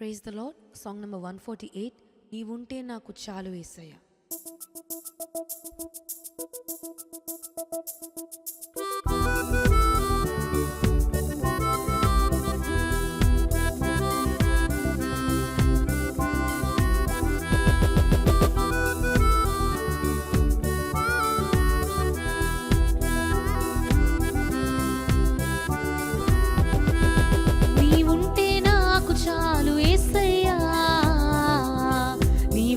Praise the lord. Song number 148, నీవుంటే నాకు చాలు యేసయ్య.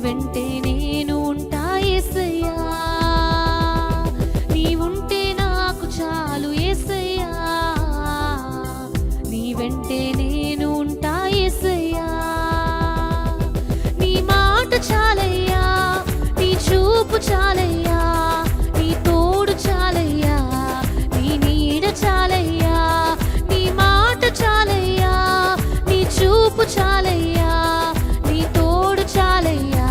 వెంటే నేను ఉంటా యేసయ్యా, నీ ఉంటే నాకు చాలు యేసయ్యా, నీ వెంటే నేను ఉంటా యేసయ్యా. నీ మాట చాలయ్యా, నీ చూపు చాలయ్యా, నీ తోడు చాలయ్యా, నీ నీడ చాలయ్యా. నీ మాట చాలయ్యా, నీ చూపు చాలయ్యా, నీ తోడు చాలయ్యా,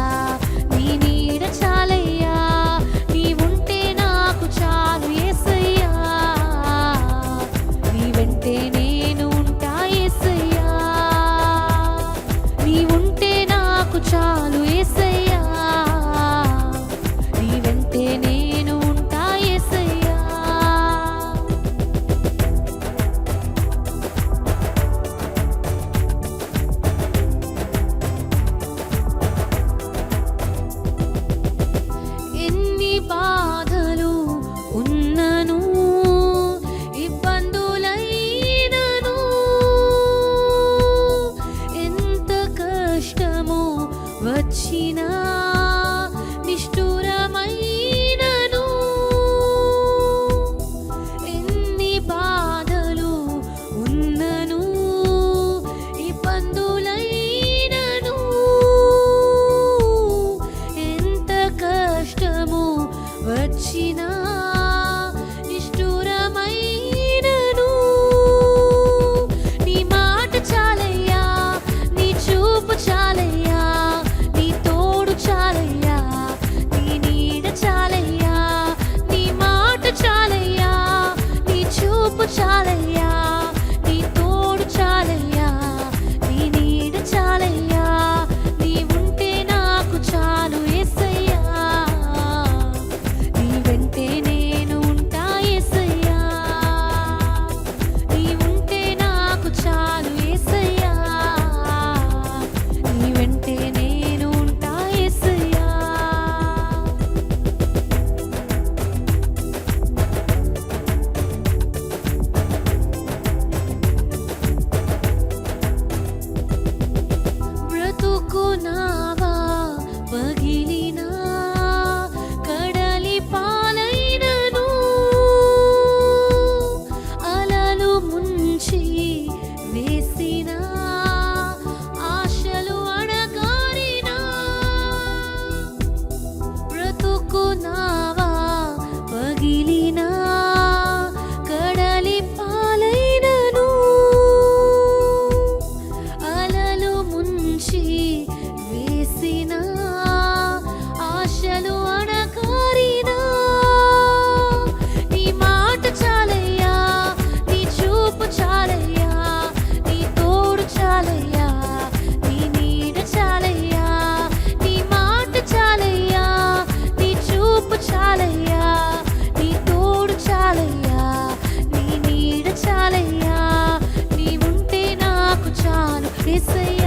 చాలు యేసయ్యా, నీ వెంటే నేను ఉంటా యేసయ్యా. ఎన్ని బాధలు ఉన్నను, ఇబ్బందులైనను, ఎంత కష్టము వచ్చినా నిష్ఠురమైనను, ఎన్ని బాధలు ఉన్నను, ఇబ్బందులైనను, ఎంత కష్టము వచ్చినా నిష్ఠురమైనను. నీ మాట చాలయ్యా, నీ చూపు చాలయ్యా, నీ తోడు చాలయ్యా, నీ నీడ చాలయ్యా. నీ మాట చాలయ్యా, నీ చూపు చాలయ్యా, నీ తోడు చాలయ్యా, నీ నీడ చాలయ్యా. నీ ఉంటే నాకు చాలు యేసయ్యా, నీ వెంటే నేను ఉంటా యేసయ్యా, నీ ఉంటే నాకు చాలు యేసయ్యా, నీ వెంటే నేను ఉంటా యేసయ్యా. బ్రతుకు నావా పగిలినా, కడలి పాలైనను, అలలు ముంచి వేసినా, ఆశలు అణగారినా. బ్రతుకు నావా పగిలినా, కడలి పాలైనను, అలలు ముంచి వేసినా, ఆశలు అణగారినా. నీ మాట చాలయ్యా, నీ చూపు చాలయ్యా, నీ తోడు చాలయ్యా, నీ నీడ చాలయ్యా. నీ మాట చాలయ్యా, నీ చూపు చాలయ్యా, నీ తోడు చాలయ్యా, నీ నీడ చాలయ్యా. నీ ఉంటే నాకు చాలు యేసయ్యా.